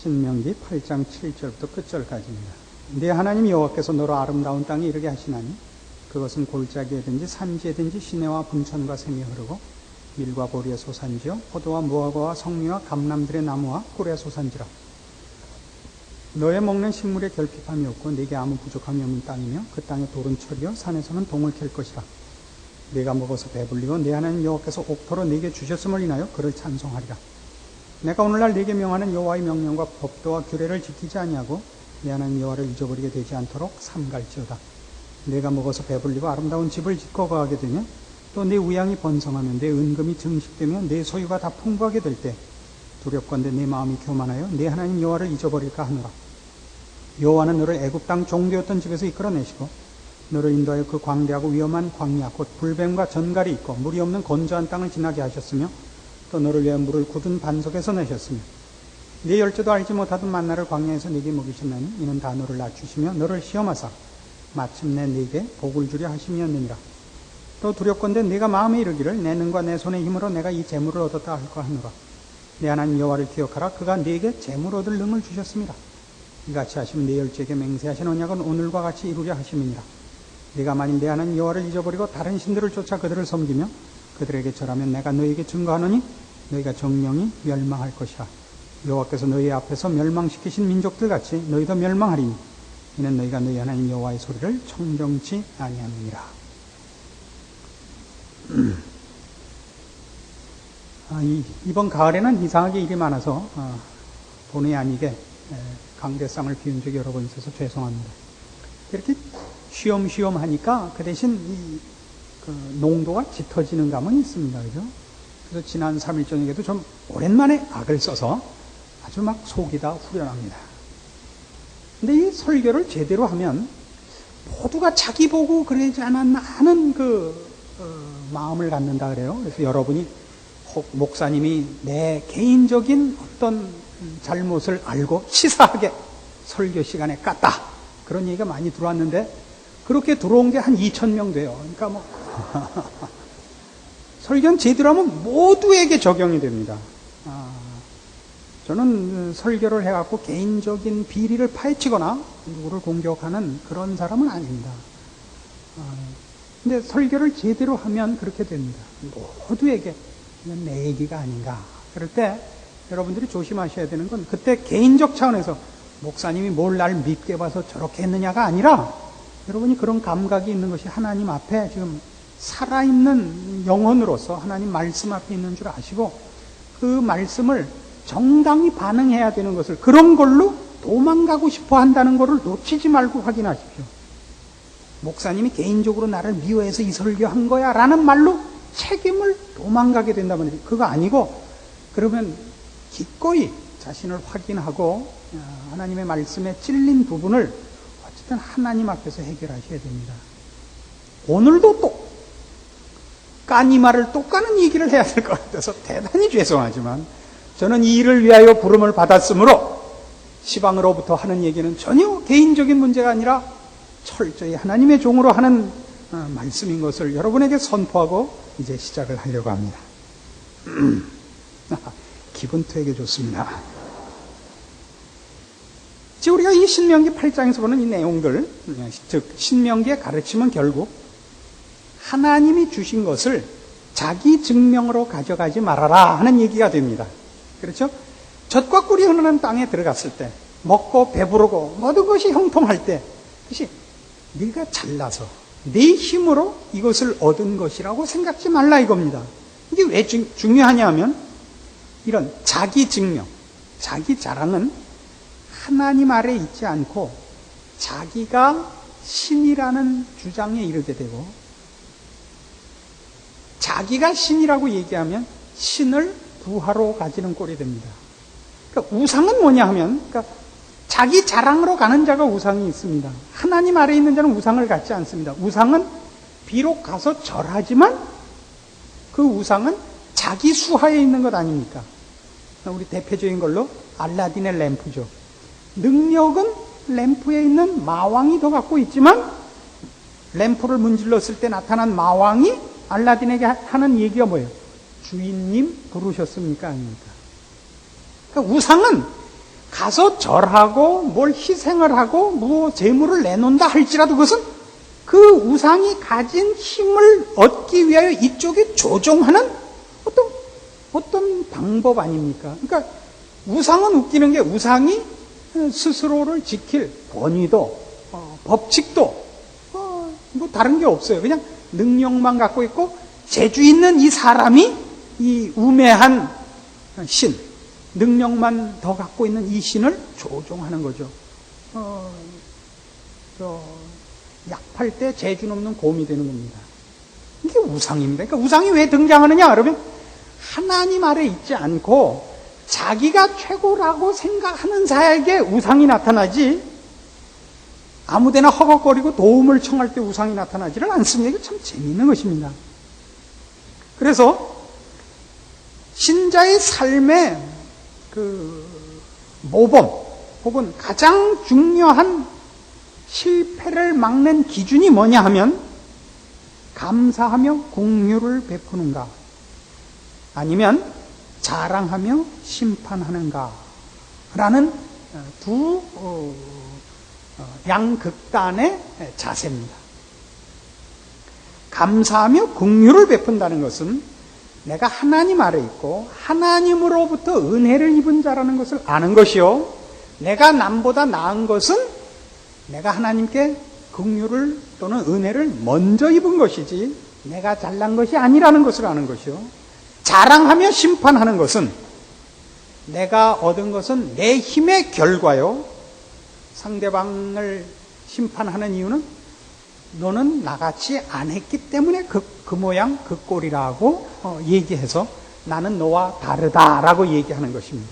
신명기 8장 7절부터 끝절까지입니다. 네 하나님 여호와께서 너로 아름다운 땅에 이르게 하시나니 그것은 골짜기에든지 산지에든지 시내와 분천과 샘이 흐르고 밀과 보리의 소산지요 포도와 무화과와 성미와 감람들의 나무와 꿀의 소산지라. 너의 먹는 식물에 결핍함이 없고 네게 아무 부족함이 없는 땅이며 그 땅에 돌은 철이요 산에서는 동을 캘 것이라. 네가 먹어서 배불리고 네 하나님 여호와께서 옥토로 네게 주셨음을 인하여 그를 찬송하리라. 내가 오늘날 네게 명하는 여호와의 명령과 법도와 규례를 지키지 아니하고 네 하나님 여호와를 잊어버리게 되지 않도록 삼갈지어다. 내가 먹어서 배불리고 아름다운 집을 짓고 거하게 되면 또 내 우양이 번성하면 내 은금이 증식되면 내 소유가 다 풍부하게 될 때 두렵건대 내 마음이 교만하여 내 하나님 여호와를 잊어버릴까 하노라. 여호와는 너를 애굽 땅 종되었던 집에서 이끌어내시고 너를 인도하여 그 광대하고 위험한 광야 곧 불뱀과 전갈이 있고 물이 없는 건조한 땅을 지나게 하셨으며 또 너를 위하여 물을 굳은 반석에서 내셨으며 네 열조도 알지 못하던 만나를 광야에서 네게 먹이셨나니 이는 다 너를 낮추시며 너를 시험하사 마침내 네게 복을 주려 하심이었느니라. 또 두렵건대 네가 마음에 이르기를 내 능과 내 손의 힘으로 내가 이 재물을 얻었다 할까 하노라. 내 하나님 여호와를 기억하라. 그가 네게 재물 얻을 능을 주셨습니다. 이같이 하시면 네 열조에게 맹세하신 언약은 오늘과 같이 이루려 하심이니라. 네가 만일 내 하나님 여호와를 잊어버리고 다른 신들을 쫓아 그들을 섬기며 그들에게 절하면 내가 너희에게 증거하노니 너희가 정령이 멸망할 것이라. 여호와께서 너희 앞에서 멸망시키신 민족들 같이 너희도 멸망하리니 이는 너희가 너희 하나님 여호와의 소리를 청정치 아니함이니라. 이번 가을에는 이상하게 일이 많아서 본의 아니게 강대상을 비운 적이 여러 번 있어서 죄송합니다. 이렇게 쉬엄쉬엄 하니까 그 대신 그 농도가 짙어지는 감은 있습니다. 그죠? 그래서 지난 3일 저녁에도 좀 오랜만에 악을 써서 아주 막 속이 다 후련합니다. 근데 이 설교를 제대로 하면 모두가 자기 보고 그러지 않았나 하는 마음을 갖는다 그래요. 그래서 여러분이 혹 목사님이 내 개인적인 어떤 잘못을 알고 치사하게 설교 시간에 깠다. 그런 얘기가 많이 들어왔는데 그렇게 들어온 게 한 2,000명 돼요. 그러니까 뭐 설교는 제대로 하면 모두에게 적용이 됩니다. 저는 설교를 해갖고 개인적인 비리를 파헤치거나 누구를 공격하는 그런 사람은 아닙니다. 근데 설교를 제대로 하면 그렇게 됩니다. 모두에게 이건 내 얘기가 아닌가. 그럴 때 여러분들이 조심하셔야 되는 건 그때 개인적 차원에서 목사님이 뭘 날 밉게 봐서 저렇게 했느냐가 아니라 여러분이 그런 감각이 있는 것이 하나님 앞에 지금 살아있는 영혼으로서 하나님 말씀 앞에 있는 줄 아시고 그 말씀을 정당히 반응해야 되는 것을 그런 걸로 도망가고 싶어 한다는 것을 놓치지 말고 확인하십시오. 목사님이 개인적으로 나를 미워해서 이 설교한 거야 라는 말로 책임을 도망가게 된다면 그거 아니고 그러면 기꺼이 자신을 확인하고 하나님의 말씀에 찔린 부분을 어쨌든 하나님 앞에서 해결하셔야 됩니다. 오늘도 또 까니말을 또 까는 얘기를 해야 될 것 같아서 대단히 죄송하지만 저는 이 일을 위하여 부름을 받았으므로 시방으로부터 하는 얘기는 전혀 개인적인 문제가 아니라 철저히 하나님의 종으로 하는 말씀인 것을 여러분에게 선포하고 이제 시작을 하려고 합니다. 기분 되게 좋습니다. 지금 우리가 이 신명기 8장에서 보는 이 내용들, 즉 신명기의 가르침은 결국 하나님이 주신 것을 자기 증명으로 가져가지 말아라 하는 얘기가 됩니다. 그렇죠? 젖과 꿀이 흐르는 땅에 들어갔을 때 먹고 배부르고 모든 것이 형통할 때 그것이 네가 잘나서 네 힘으로 이것을 얻은 것이라고 생각지 말라 이겁니다. 이게 왜 중요하냐 하면 이런 자기 증명, 자기 자랑은 하나님 아래 있지 않고 자기가 신이라는 주장에 이르게 되고 자기가 신이라고 얘기하면 신을 부하로 가지는 꼴이 됩니다. 그러니까 우상은 뭐냐 하면 그러니까 자기 자랑으로 가는 자가 우상이 있습니다. 하나님 아래 있는 자는 우상을 갖지 않습니다. 우상은 비록 가서 절하지만 그 우상은 자기 수하에 있는 것 아닙니까? 우리 대표적인 걸로 알라딘의 램프죠. 능력은 램프에 있는 마왕이 더 갖고 있지만 램프를 문질렀을 때 나타난 마왕이 알라딘에게 하는 얘기가 뭐예요? 주인님 부르셨습니까? 아닙니까? 그러니까 우상은 가서 절하고 뭘 희생을 하고 뭐 재물을 내놓는다 할지라도 그것은 그 우상이 가진 힘을 얻기 위하여 이쪽이 조종하는 어떤 방법 아닙니까? 그러니까 우상은 웃기는 게 우상이 스스로를 지킬 권위도 법칙도 뭐 다른 게 없어요. 그냥 능력만 갖고 있고 재주 있는 이 사람이 이 우매한 신, 능력만 더 갖고 있는 이 신을 조종하는 거죠. 약팔 때 재주 없는 곰이 되는 겁니다. 이게 우상입니다. 그러니까 우상이 왜 등장하느냐? 그러면 하나님 아래 있지 않고 자기가 최고라고 생각하는 자에게 우상이 나타나지, 아무데나 허걱거리고 도움을 청할 때 우상이 나타나지를 않습니다. 이게 참 재미있는 것입니다. 그래서 신자의 삶의 그 모범 혹은 가장 중요한 실패를 막는 기준이 뭐냐 하면 감사하며 긍휼을 베푸는가 아니면 자랑하며 심판하는가 라는 두 양극단의 자세입니다. 감사하며 긍휼을 베푼다는 것은 내가 하나님 아래 있고 하나님으로부터 은혜를 입은 자라는 것을 아는 것이요, 내가 남보다 나은 것은 내가 하나님께 긍휼을 또는 은혜를 먼저 입은 것이지 내가 잘난 것이 아니라는 것을 아는 것이요, 자랑하며 심판하는 것은 내가 얻은 것은 내 힘의 결과요, 상대방을 심판하는 이유는 너는 나같이 안 했기 때문에 그 모양 그 꼴이라고 얘기해서 나는 너와 다르다라고 얘기하는 것입니다.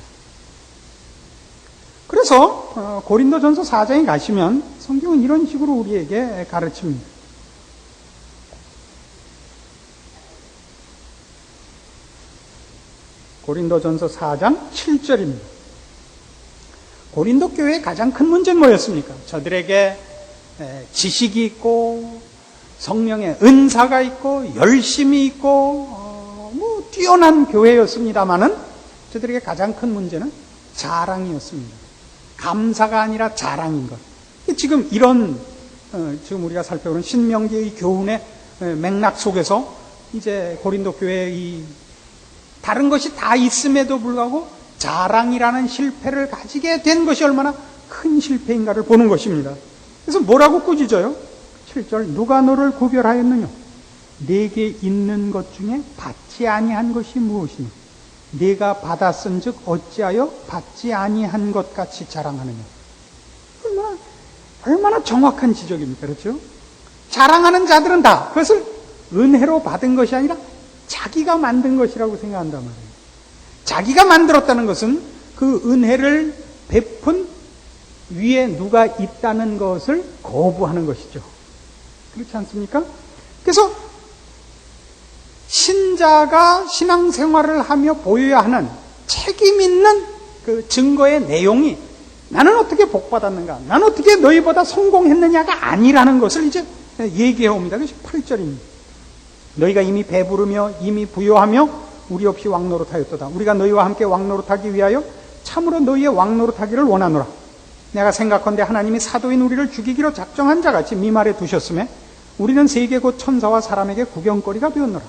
그래서 고린도전서 4장에 가시면 성경은 이런 식으로 우리에게 가르칩니다. 고린도전서 4장 7절입니다. 고린도 교회의 가장 큰 문제는 뭐였습니까? 저들에게 지식이 있고 성령의 은사가 있고 열심이 있고 뭐 뛰어난 교회였습니다마는 저들에게 가장 큰 문제는 자랑이었습니다. 감사가 아니라 자랑인 것. 지금 이런 지금 우리가 살펴보는 신명기의 교훈의 맥락 속에서 이제 고린도 교회의 이 다른 것이 다 있음에도 불구하고 자랑이라는 실패를 가지게 된 것이 얼마나 큰 실패인가를 보는 것입니다. 그래서 뭐라고 꾸짖어요? 7절, 누가 너를 구별하였느냐? 내게 있는 것 중에 받지 아니한 것이 무엇이냐? 네가 받았은즉 어찌하여 받지 아니한 것 같이 자랑하느냐? 얼마나 정확한 지적입니까? 그렇죠? 자랑하는 자들은 다 그것을 은혜로 받은 것이 아니라 자기가 만든 것이라고 생각한단 말이에요. 자기가 만들었다는 것은 그 은혜를 베푼 위에 누가 있다는 것을 거부하는 것이죠. 그렇지 않습니까? 그래서 신자가 신앙생활을 하며 보여야 하는 책임 있는 그 증거의 내용이 나는 어떻게 복받았는가, 나는 어떻게 너희보다 성공했느냐가 아니라는 것을 이제 얘기해 옵니다. 그것이 8절입니다. 너희가 이미 배부르며 이미 부요하며 우리 없이 왕노릇하였도다. 우리가 너희와 함께 왕노릇하기 위하여 참으로 너희의 왕노릇하기를 원하노라. 내가 생각컨대 하나님이 사도인 우리를 죽이기로 작정한 자같이 미말에 두셨음에 우리는 세계 곧 천사와 사람에게 구경거리가 되었노라.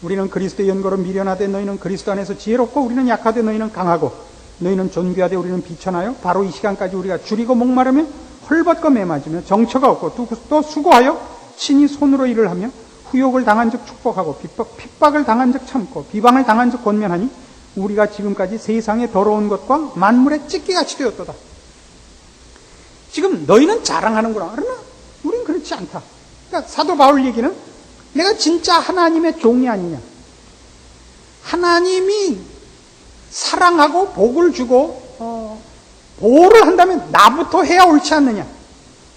우리는 그리스도의 연고로 미련하되 너희는 그리스도 안에서 지혜롭고 우리는 약하되 너희는 강하고 너희는 존귀하되 우리는 비천하여 바로 이 시간까지 우리가 줄이고 목마르며 헐벗고 매맞으며 정처가 없고 또 수고하여 친히 손으로 일을 하며 후욕을 당한 즉 축복하고 핍박을 당한 즉 참고 비방을 당한 즉 권면하니 우리가 지금까지 세상의 더러운 것과 만물의 찢기같이 되었도다. 지금 너희는 자랑하는구나. 그러나 우린 그렇지 않다. 그러니까 사도 바울 얘기는 내가 진짜 하나님의 종이 아니냐. 하나님이 사랑하고 복을 주고 보호를 한다면 나부터 해야 옳지 않느냐.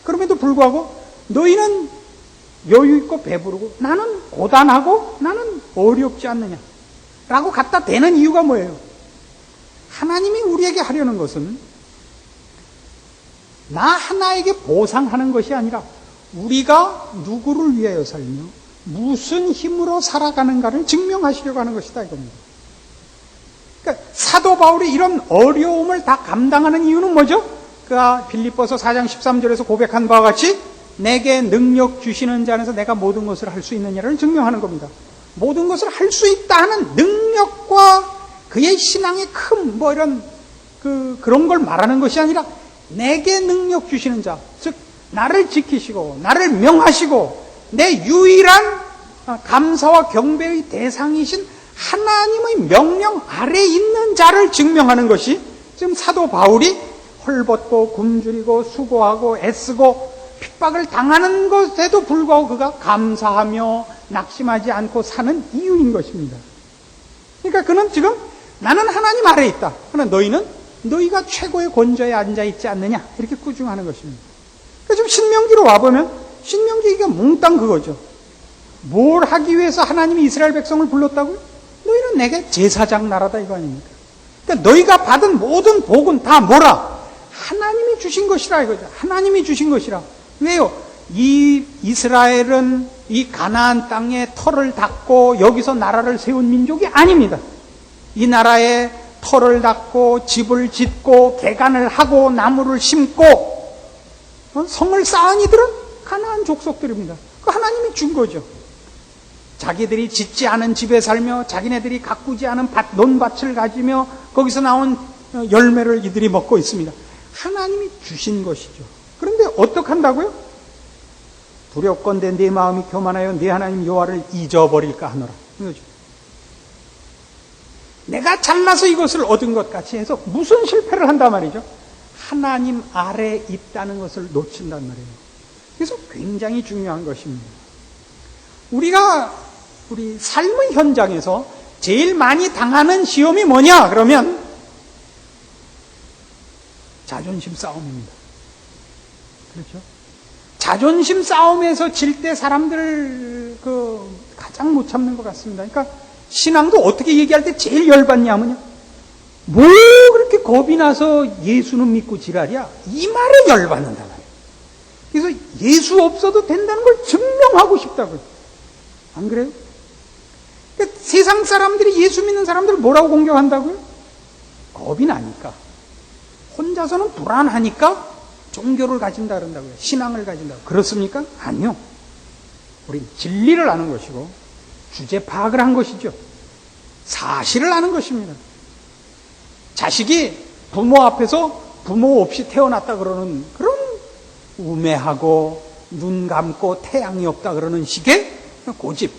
그럼에도 불구하고 너희는 여유 있고 배부르고 나는 고단하고 나는 어렵지 않느냐 라고 갖다 대는 이유가 뭐예요? 하나님이 우리에게 하려는 것은 나 하나에게 보상하는 것이 아니라 우리가 누구를 위하여 살며 무슨 힘으로 살아가는가를 증명하시려고 하는 것이다 이겁니다. 그러니까 사도 바울이 이런 어려움을 다 감당하는 이유는 뭐죠? 그가 빌립보서 4장 13절에서 고백한 바와 같이 내게 능력 주시는 자 안에서 내가 모든 것을 할 수 있느냐를 증명하는 겁니다. 모든 것을 할 수 있다 하는 능력과 그의 신앙의 큰 이런 그런 걸 말하는 것이 아니라 내게 능력 주시는 자, 즉 나를 지키시고 나를 명하시고 내 유일한 감사와 경배의 대상이신 하나님의 명령 아래 있는 자를 증명하는 것이 지금 사도 바울이 헐벗고 굶주리고 수고하고 애쓰고 핍박을 당하는 것에도 불구하고 그가 감사하며 낙심하지 않고 사는 이유인 것입니다. 그러니까 그는 지금 나는 하나님 아래에 있다. 그러나 너희가 최고의 권좌에 앉아있지 않느냐 이렇게 꾸중하는 것입니다. 그러니까 지금 신명기로 와보면 신명기가 몽땅 그거죠. 뭘 하기 위해서 하나님이 이스라엘 백성을 불렀다고요? 너희는 내게 제사장 나라다 이거 아닙니까? 그러니까 너희가 받은 모든 복은 다 뭐라? 하나님이 주신 것이라 이거죠. 하나님이 주신 것이라. 왜요? 이 이스라엘은 이 가나안 땅에 터를 닦고 여기서 나라를 세운 민족이 아닙니다. 이 나라에 터를 닦고 집을 짓고 개간을 하고 나무를 심고 성을 쌓은 이들은 가나안 족속들입니다. 그 하나님이 준 거죠. 자기들이 짓지 않은 집에 살며 자기네들이 가꾸지 않은 논밭을 가지며 거기서 나온 열매를 이들이 먹고 있습니다. 하나님이 주신 것이죠. 그런데 어떡한다고요? 두렵건대 내 마음이 교만하여 내 하나님 여호와를 잊어버릴까 하노라. 이거죠. 내가 잘나서 이것을 얻은 것 같이 해서 무슨 실패를 한단 말이죠? 하나님 아래에 있다는 것을 놓친단 말이에요. 그래서 굉장히 중요한 것입니다. 우리 삶의 현장에서 제일 많이 당하는 시험이 뭐냐? 그러면 자존심 싸움입니다. 그렇죠? 자존심 싸움에서 질 때 사람들 가장 못 참는 것 같습니다. 그러니까 신앙도 어떻게 얘기할 때 제일 열받냐면요. 뭐 그렇게 겁이 나서 예수는 믿고 지랄이야? 이 말에 열받는다 말이에요. 그래서 예수 없어도 된다는 걸 증명하고 싶다고요. 안 그래요? 그러니까 세상 사람들이 예수 믿는 사람들을 뭐라고 공격한다고요? 겁이 나니까. 혼자서는 불안하니까 종교를 가진다 그런다고요. 신앙을 가진다고. 그렇습니까? 아니요. 우린 진리를 아는 것이고 주제 파악을 한 것이죠. 사실을 아는 것입니다. 자식이 부모 앞에서 부모 없이 태어났다 그러는 그런 우매하고 눈 감고 태양이 없다 그러는 식의 고집,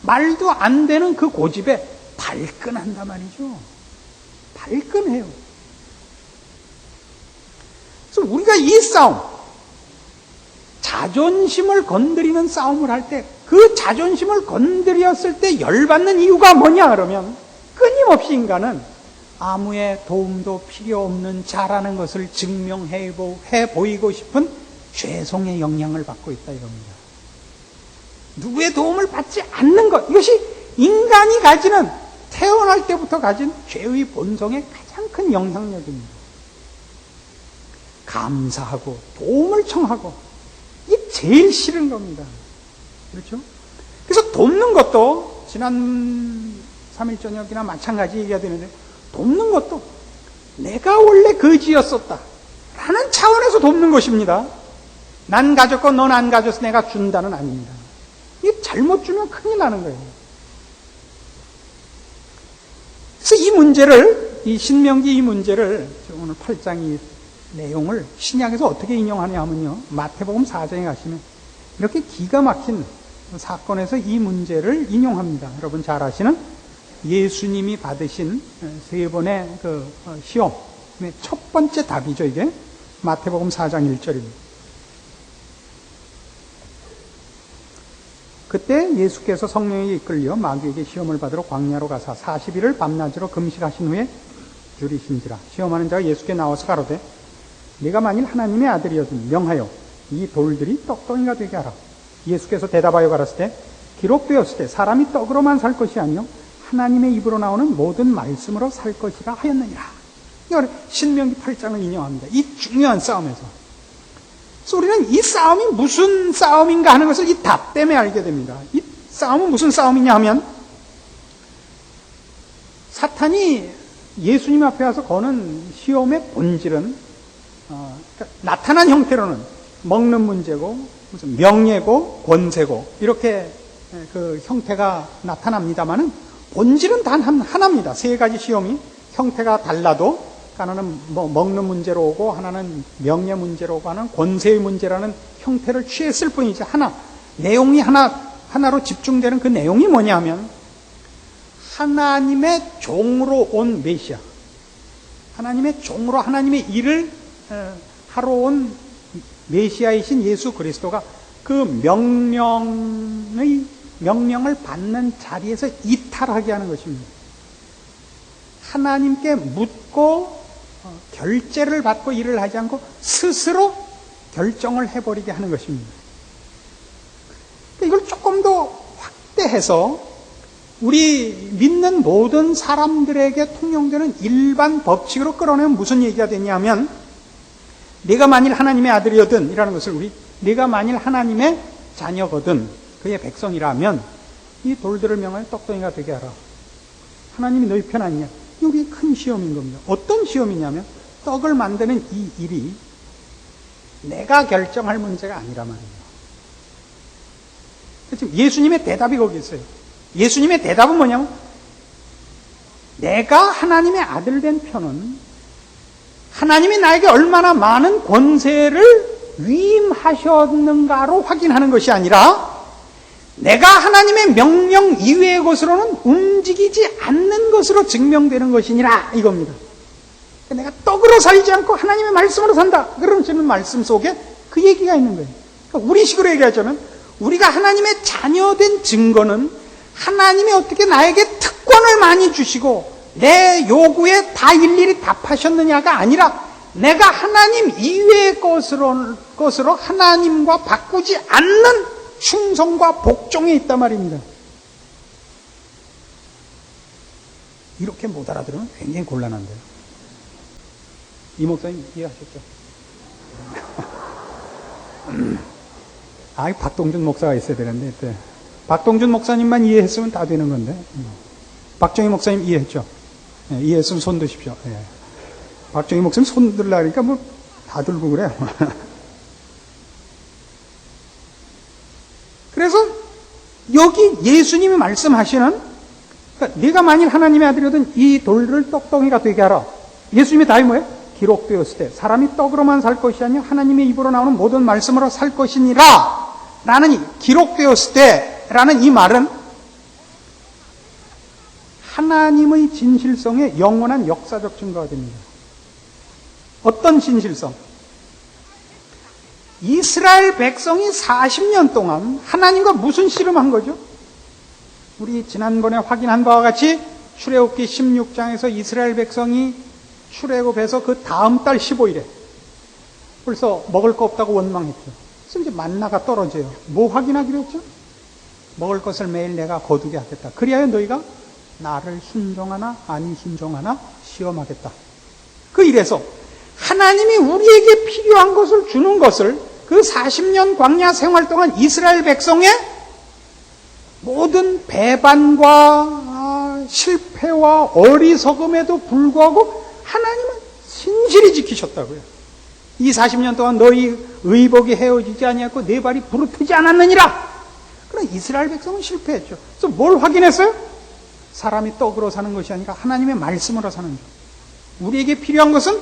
말도 안 되는 그 고집에 발끈한단 말이죠. 발끈해요. 그래서 우리가 이 싸움, 자존심을 건드리는 싸움을 할 때 그 자존심을 건드렸을 때 열받는 이유가 뭐냐 그러면 끊임없이 인간은 아무의 도움도 필요 없는 자라는 것을 증명해 보이고 싶은 죄송의 영향을 받고 있다 이겁니다. 누구의 도움을 받지 않는 것, 이것이 인간이 가지는 태어날 때부터 가진 죄의 본성의 가장 큰 영향력입니다. 감사하고 도움을 청하고 이게 제일 싫은 겁니다. 그렇죠? 그래서 돕는 것도 지난 3일 저녁이나 마찬가지 얘기가 되는데 돕는 것도 내가 원래 거지였었다 라는 차원에서 돕는 것입니다. 난 가졌고 넌 안 가져서 내가 준다는 아닙니다. 이게 잘못 주면 큰일 나는 거예요. 그래서 이 문제를, 이 신명기 이 문제를 오늘 8장 이 내용을 신약에서 어떻게 인용하냐 하면요, 마태복음 4장에 가시면 이렇게 기가 막힌 사건에서 이 문제를 인용합니다. 여러분 잘 아시는 예수님이 받으신 세 번의 그 시험의 첫 번째 답이죠. 이게 마태복음 4장 1절입니다. 그때 예수께서 성령에게 이끌려 마귀에게 시험을 받으러 광야로 가사 40일을 밤낮으로 금식하신 후에 줄이신지라. 시험하는 자가 예수께 나와서 가로되 네가 만일 하나님의 아들이어든 명하여 이 돌들이 떡덩이가 되게 하라. 예수께서 대답하여 가라사대 기록되었을 때 사람이 떡으로만 살 것이 아니요 하나님의 입으로 나오는 모든 말씀으로 살 것이라 하였느니라. 이걸 신명기 8장을 인용합니다. 이 중요한 싸움에서. 그래서 우리는 이 싸움이 무슨 싸움인가 하는 것을 이 답 때문에 알게 됩니다. 이 싸움은 무슨 싸움이냐 하면 사탄이 예수님 앞에 와서 거는 시험의 본질은 그러니까 나타난 형태로는 먹는 문제고 무슨 명예고 권세고 이렇게 그 형태가 나타납니다만은 본질은 단 하나입니다. 세 가지 시험이 형태가 달라도 하나는 뭐 먹는 문제로 오고 하나는 명예 문제로 오고 하나는 권세의 문제라는 형태를 취했을 뿐이지 내용이 하나로 집중되는 그 내용이 뭐냐면 하나님의 종으로 온 메시아, 하나님의 종으로 하나님의 일을 하러 온 메시아이신 예수 그리스도가 그 명령을 받는 자리에서 이탈하게 하는 것입니다. 하나님께 묻고 결제를 받고 일을 하지 않고 스스로 결정을 해버리게 하는 것입니다. 이걸 조금 더 확대해서 우리 믿는 모든 사람들에게 통용되는 일반 법칙으로 끌어내면 무슨 얘기가 되냐면 네가 만일 하나님의 아들이거든 이라는 것을 네가 만일 하나님의 자녀거든 그의 백성이라면 이 돌들을 명하여 떡덩이가 되게 하라. 하나님이 너희 편 아니냐. 이게 큰 시험인 겁니다. 어떤 시험이냐면 떡을 만드는 이 일이 내가 결정할 문제가 아니라 말이에요. 지금 예수님의 대답이 거기 있어요. 예수님의 대답은 뭐냐면 내가 하나님의 아들 된 편은 하나님이 나에게 얼마나 많은 권세를 위임하셨는가로 확인하는 것이 아니라 내가 하나님의 명령 이외의 것으로는 움직이지 않는 것으로 증명되는 것이니라 이겁니다. 내가 떡으로 살지 않고 하나님의 말씀으로 산다. 그런 저는 말씀 속에 그 얘기가 있는 거예요. 그러니까 우리식으로 얘기하자면 우리가 하나님의 자녀된 증거는 하나님이 어떻게 나에게 특권을 많이 주시고 내 요구에 다 일일이 답하셨느냐가 아니라 내가 하나님 이외의 것으로 하나님과 바꾸지 않는 충성과 복종에 있단 말입니다. 이렇게 못 알아들으면 굉장히 곤란한데요. 이 목사님 이해하셨죠? 박동준 목사가 있어야 되는데 박동준 목사님만 이해했으면 다 되는 건데 박정희 목사님 이해했죠? 네, 이해했으면 손 드십시오. 네. 박정희 목사님 손 들라니까 뭐 다 들고 그래요. 그래서 여기 예수님이 말씀하시는 그러니까 네가 만일 하나님의 아들이거든 이 돌을 떡덩이가 되게 하라. 예수님의 답이 뭐예요? 기록되었을 때 사람이 떡으로만 살 것이 아니라 하나님의 입으로 나오는 모든 말씀으로 살 것이니라 라는 기록되었을 때라는 이 말은 하나님의 진실성의 영원한 역사적 증거가 됩니다. 어떤 진실성? 이스라엘 백성이 40년 동안 하나님과 무슨 씨름한 거죠? 우리 지난번에 확인한 바와 같이 출애굽기 16장에서 이스라엘 백성이 출애굽해서 그 다음 달 15일에 벌써 먹을 거 없다고 원망했죠. 그래서 이제 만나가 떨어져요. 뭐 확인하기로 했죠? 먹을 것을 매일 내가 거두게 하겠다. 그리하여 너희가 나를 순종하나 아니 순종하나 시험하겠다. 그 일에서 하나님이 우리에게 필요한 것을 주는 것을 그 40년 광야 생활 동안 이스라엘 백성의 모든 배반과 실패와 어리석음에도 불구하고 하나님은 신실히 지키셨다고요. 이 40년 동안 너희 의복이 헤어지지 아니하고 네 발이 부르트지 않았느니라. 그럼 이스라엘 백성은 실패했죠. 그래서 뭘 확인했어요? 사람이 떡으로 사는 것이 아니라 하나님의 말씀으로 사는 것. 우리에게 필요한 것은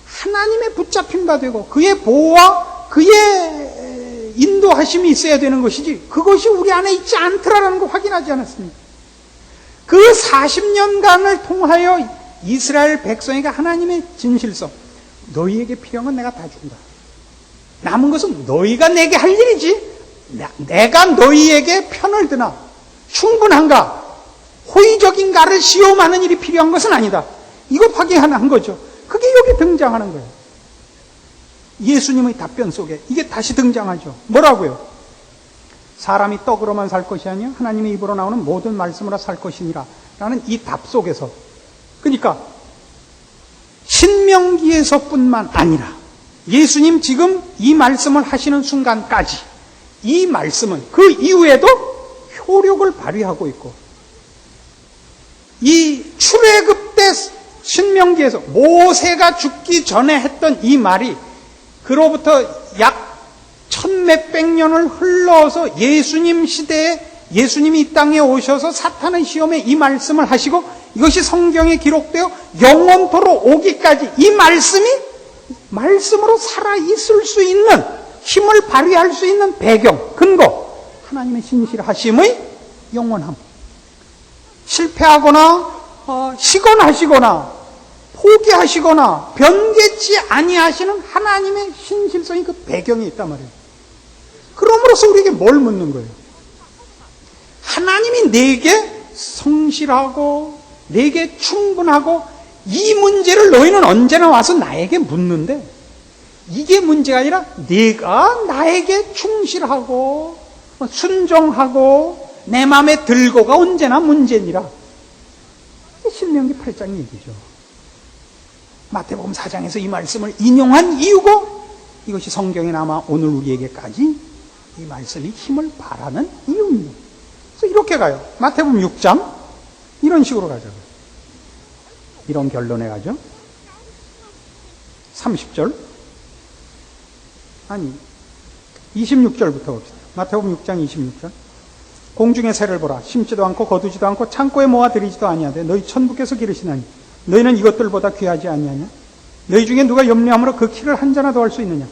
하나님의 붙잡힌 바 되고 그의 보호와 그의 인도하심이 있어야 되는 것이지 그것이 우리 안에 있지 않더라라는 거 확인하지 않았습니까? 그 40년간을 통하여 이스라엘 백성에게 하나님의 진실성, 너희에게 필요한 건 내가 다 준다. 남은 것은 너희가 내게 할 일이지 내가 너희에게 편을 드나 충분한가 호의적인가를 시험하는 일이 필요한 것은 아니다. 이거 확인한 거죠. 그게 여기 등장하는 거예요. 예수님의 답변 속에 이게 다시 등장하죠. 뭐라고요? 사람이 떡으로만 살 것이 아니라 하나님의 입으로 나오는 모든 말씀으로 살 것이니라 라는 이 답 속에서 그러니까 신명기에서뿐만 아니라 예수님 지금 이 말씀을 하시는 순간까지 이 말씀은 그 이후에도 효력을 발휘하고 있고 이 출애굽 때 신명기에서 모세가 죽기 전에 했던 이 말이 그로부터 약 1000몇백 년을 흘러서 예수님 시대에 예수님이 이 땅에 오셔서 사탄의 시험에 이 말씀을 하시고 이것이 성경에 기록되어 영원토록 오기까지 이 말씀이 말씀으로 살아있을 수 있는 힘을 발휘할 수 있는 배경, 근거, 하나님의 신실하심의 영원함. 실패하거나 시건하시거나 포기하시거나 변개치 아니하시는 하나님의 신실성이 그 배경에 있단 말이에요. 그럼으로써 우리에게 뭘 묻는 거예요? 하나님이 내게 성실하고 내게 충분하고 이 문제를 너희는 언제나 와서 나에게 묻는데 이게 문제가 아니라 네가 나에게 충실하고 순종하고 내 마음에 들고가 언제나 문제니라. 신명기 8장 얘기죠. 마태복음 4장에서 이 말씀을 인용한 이유고 이것이 성경에 남아 오늘 우리에게까지 이 말씀이 힘을 발하는 이유입니다. 그래서 이렇게 가요. 마태복음 6장 이런 식으로 가죠. 이런 결론에 가죠. 30절 아니 26절부터 봅시다. 마태복음 6장 26절 공중의 새를 보라. 심지도 않고 거두지도 않고 창고에 모아 들이지도 아니하되 너희 천부께서 기르시나니 너희는 이것들보다 귀하지 아니하냐? 너희 중에 누가 염려함으로 그 키를 한 자나 더할 수 있느냐?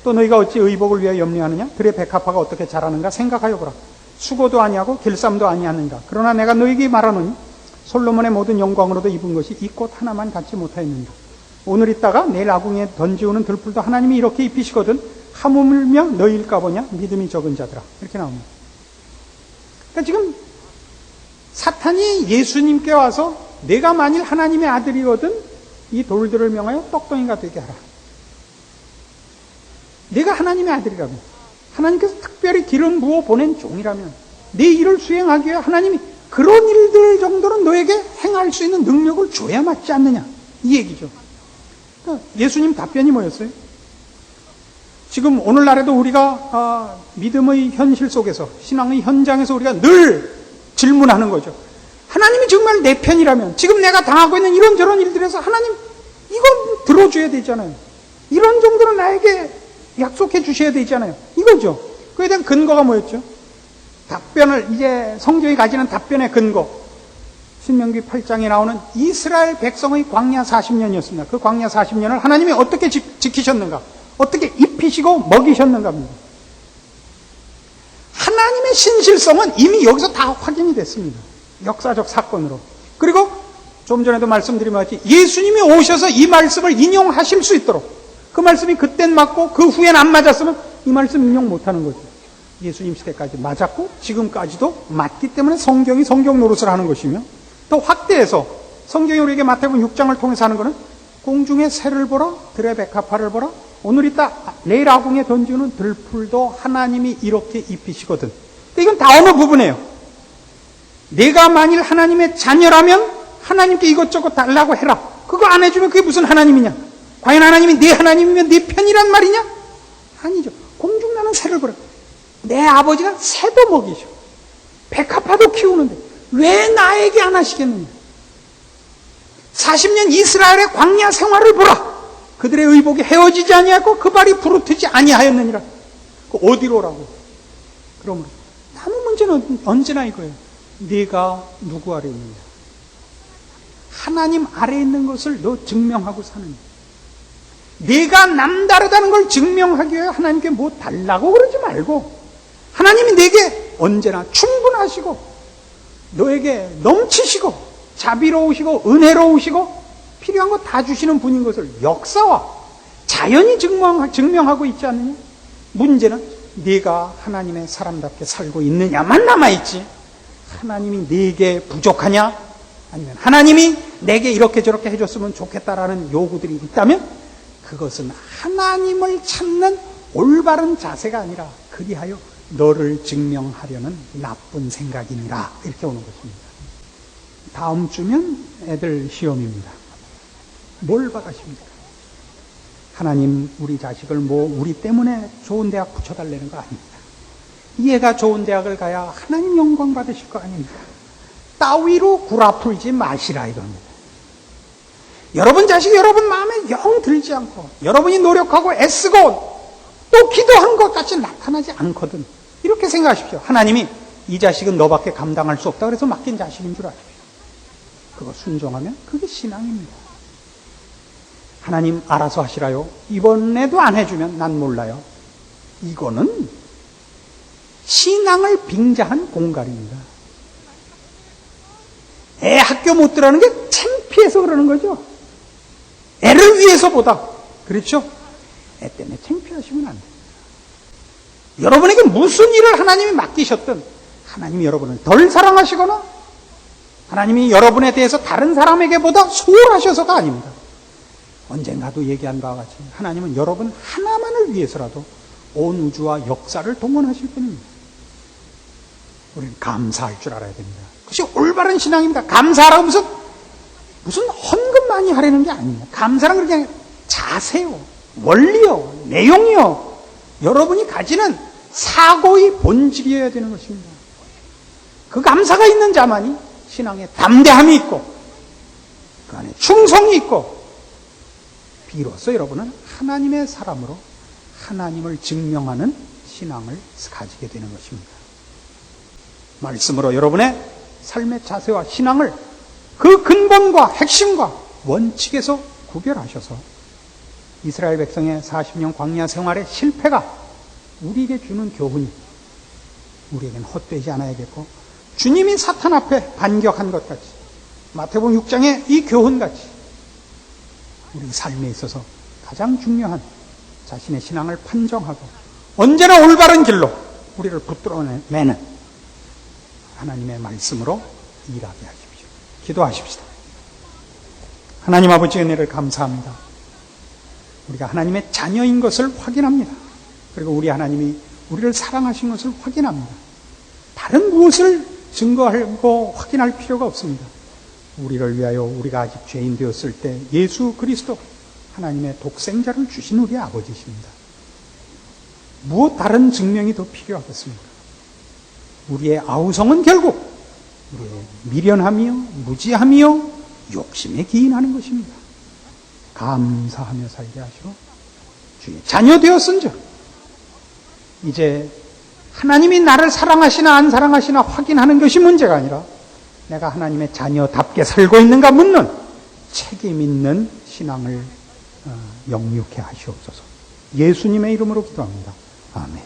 또 너희가 어찌 의복을 위하여 염려하느냐? 들의 백합화가 어떻게 자라는가 생각하여 보라. 수고도 아니하고 길쌈도 아니하는가? 그러나 내가 너희에게 말하노니 솔로몬의 모든 영광으로도 입은 것이 이 꽃 하나만 갖지 못하였느니라. 오늘 있다가 내일 아궁이에 던지우는 들풀도 하나님이 이렇게 입히시거든 하물며 너희일까 보냐? 믿음이 적은 자들아. 이렇게 나옵니다. 그러니까 지금 사탄이 예수님께 와서 내가 만일 하나님의 아들이거든 이 돌들을 명하여 떡덩이가 되게 하라. 내가 하나님의 아들이라면 하나님께서 특별히 기름 부어 보낸 종이라면 내 일을 수행하기 위해 하나님이 그런 일들 정도는 너에게 행할 수 있는 능력을 줘야 맞지 않느냐 이 얘기죠. 그러니까 예수님 답변이 뭐였어요? 지금 오늘날에도 우리가 믿음의 현실 속에서 신앙의 현장에서 우리가 늘 질문하는 거죠. 하나님이 정말 내 편이라면 지금 내가 당하고 있는 이런저런 일들에서 하나님 이건 들어줘야 되잖아요. 이런 정도는 나에게 약속해 주셔야 되잖아요. 이거죠. 그에 대한 근거가 뭐였죠? 답변을 이제 성경이 가지는 답변의 근거 신명기 8장에 나오는 이스라엘 백성의 광야 40년이었습니다. 그 광야 40년을 하나님이 어떻게 지키셨는가? 어떻게 입히시고 먹이셨는가 합니다. 하나님의 신실성은 이미 여기서 다 확인이 됐습니다. 역사적 사건으로. 그리고 좀 전에도 말씀드린 것 같이 예수님이 오셔서 이 말씀을 인용하실 수 있도록 그 말씀이 그땐 맞고 그 후엔 안 맞았으면 이 말씀 인용 못하는 거죠. 예수님 시대까지 맞았고 지금까지도 맞기 때문에 성경이 성경 노릇을 하는 것이며 또 확대해서 성경이 우리에게 마태복음 6장을 통해서 하는 것은 공중의 새를 보라 들의 백합화를 보라 오늘 있다 내일 아궁에 던지는 들풀도 하나님이 이렇게 입히시거든. 근데 이건 다 어느 부분이에요? 내가 만일 하나님의 자녀라면 하나님께 이것저것 달라고 해라. 그거 안 해주면 그게 무슨 하나님이냐? 과연 하나님이 내 하나님이면 내 편이란 말이냐? 아니죠. 공중 나는 새를 보라. 내 아버지가 새도 먹이셔. 백합화도 키우는데 왜 나에게 안 하시겠느냐? 40년 이스라엘의 광야 생활을 보라. 그들의 의복이 헤어지지 아니하고 그 발이 부르트지 아니하였느니라. 그 어디로 오라고? 그러므로 남은 문제는 언제나 이거예요. 네가 누구 아래 있느냐? 하나님 아래 있는 것을 너 증명하고 사느냐? 네가 남다르다는 걸 증명하기 위해 하나님께 뭐 달라고 그러지 말고 하나님이 내게 언제나 충분하시고 너에게 넘치시고 자비로우시고 은혜로우시고 필요한 거 다 주시는 분인 것을 역사와 자연이 증명하고 있지 않느냐? 문제는 네가 하나님의 사람답게 살고 있느냐만 남아있지 하나님이 네게 부족하냐? 아니면 하나님이 내게 이렇게 저렇게 해줬으면 좋겠다라는 요구들이 있다면 그것은 하나님을 찾는 올바른 자세가 아니라 그리하여 너를 증명하려는 나쁜 생각이니라 이렇게 오는 것입니다. 다음 주면 애들 시험입니다. 뭘 받으십니까? 하나님 우리 자식을 뭐 우리 때문에 좋은 대학 붙여달라는 거 아닙니다. 얘가 좋은 대학을 가야 하나님 영광 받으실 거 아닙니까? 따위로 구라 풀지 마시라 이겁니다. 여러분 자식이 여러분 마음에 영 들지 않고 여러분이 노력하고 애쓰고 또 기도한 것 같이 나타나지 않거든. 이렇게 생각하십시오. 하나님이 이 자식은 너밖에 감당할 수 없다 그래서 맡긴 자식인 줄 아십시오. 그거 순종하면 그게 신앙입니다. 하나님 알아서 하시라요. 이번에도 안 해주면 난 몰라요. 이거는 신앙을 빙자한 공갈입니다. 애 학교 못 들어가는 게 창피해서 그러는 거죠. 애를 위해서보다. 그렇죠? 애 때문에 창피하시면 안 됩니다. 여러분에게 무슨 일을 하나님이 맡기셨든 하나님이 여러분을 덜 사랑하시거나 하나님이 여러분에 대해서 다른 사람에게보다 소홀하셔서가 아닙니다. 언젠가도 얘기한 바와 같이 하나님은 여러분 하나만을 위해서라도 온 우주와 역사를 동원하실 분입니다. 우리는 감사할 줄 알아야 됩니다. 그것이 올바른 신앙입니다. 감사라고 무슨 헌금 많이 하려는 게 아닙니다. 감사란 그냥 자세요, 원리요, 내용이요. 여러분이 가지는 사고의 본질이어야 되는 것입니다. 그 감사가 있는 자만이 신앙에 담대함이 있고 그 안에 충성이 있고 비로소 여러분은 하나님의 사람으로 하나님을 증명하는 신앙을 가지게 되는 것입니다. 말씀으로 여러분의 삶의 자세와 신앙을 그 근본과 핵심과 원칙에서 구별하셔서 이스라엘 백성의 40년 광야 생활의 실패가 우리에게 주는 교훈이 우리에게는 헛되지 않아야겠고 주님이 사탄 앞에 반격한 것 같이 마태복음 6장의 이 교훈같이 우리 삶에 있어서 가장 중요한 자신의 신앙을 판정하고 언제나 올바른 길로 우리를 붙들어내는 하나님의 말씀으로 일하게 하십시오. 기도하십시다. 하나님 아버지의 은혜를 감사합니다. 우리가 하나님의 자녀인 것을 확인합니다. 그리고 우리 하나님이 우리를 사랑하신 것을 확인합니다. 다른 무엇을 증거하고 확인할 필요가 없습니다. 우리를 위하여 우리가 아직 죄인 되었을 때 예수 그리스도 하나님의 독생자를 주신 우리 아버지십니다. 무엇 다른 증명이 더 필요하겠습니까? 우리의 아우성은 결국 우리의 미련함이요, 무지함이요, 욕심에 기인하는 것입니다. 감사하며 살게 하시고 주의 자녀 되었은즉 이제 하나님이 나를 사랑하시나 안 사랑하시나 확인하는 것이 문제가 아니라 내가 하나님의 자녀답게 살고 있는가 묻는 책임 있는 신앙을 영육해 하시옵소서. 예수님의 이름으로 기도합니다. 아멘.